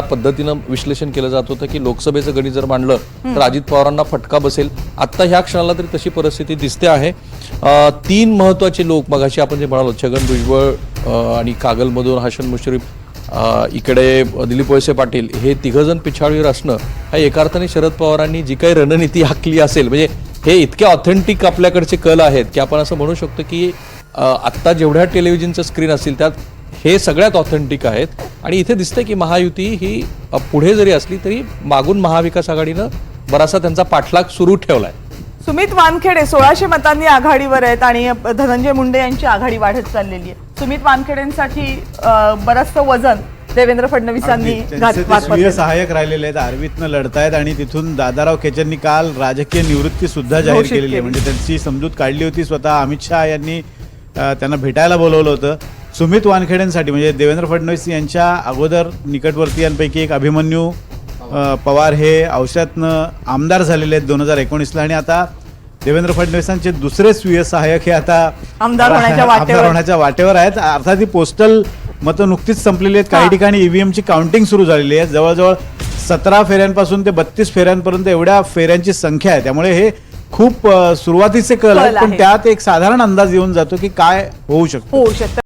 पद्धतीनं विश्लेषण केलं जात होतं की लोकसभेचं गणित जर मांडलं तर अजित पवारांना फटका बसेल. आता ह्या क्षणाला तरी तशी परिस्थिती दिसते आहे. 3 महत्त्वाचे लोक मगाशी आपण जे म्हणालो छगन भुजबळ आणि कागलमधून हसन मुश्रीफ, इकडे दिलीप वळसे पाटील, हे तिघजण पिछाडीवर असणं हा एका अर्थाने शरद पवारांनी जी काही रणनीती आखली असेल, म्हणजे हे इतके ऑथेंटिक आपल्याकडचे कल आहेत की आपण असं म्हणू शकतो की आत्ता जेवढ्या टेलिव्हिजनचं स्क्रीन असतील त्यात हे सगळ्यात ऑथेंटिक आहेत. आणि इथे दिसतंय की महायुती ही पुढे जरी असली तरी मागून महाविकास आघाडीनं बराचसा त्यांचा पाठलाग सुरू ठेवलाय. सुमित वानखेडे 1600 मतांनी आघाडीवर आहेत आणि धनंजय मुंडे यांची आघाडी वाढत चाललेली आहे. सुमित वानखेडेंसाठी बरंचसं वजन देवेंद्र फडणवीसांनी स्वीय सहाय्यक राहिलेले आहेत, आर्वीतनं लढतायत आणि तिथून दादाराव खेचरनी काल राजकीय निवृत्ती सुद्धा जाहीर केलेली आहे. म्हणजे त्यांची समजूत काढली होती. स्वतः अमित शहा यांनी त्यांना भेटायला बोलवलं होतं. सुमित वानखेडेंसाठी म्हणजे देवेंद्र फडणवीस यांच्या अगोदर निकटवर्तीयांपैकी एक अभिमन्यू पवार हे औषधातनं आमदार झालेले आहेत 2019ला आणि आता देवेंद्र फडणवीसांचे दुसरे स्वीय सहाय्यक हे आता आमदार होण्याच्या वाटेवर आहेत. अर्थात ही पोस्टल मतं नुकतीच संपलेली आहेत. काही ठिकाणी ईव्हीएमची काउंटिंग सुरू झालेली आहे. जवळजवळ 17 फेऱ्यांपासून ते 32 फेऱ्यांपर्यंत एवढ्या फेऱ्यांची संख्या आहे. त्यामुळे हे खूप सुरुवातीचे कल आहेत, पण त्यात एक साधारण अंदाज येऊन जातो की काय होऊ शकतं.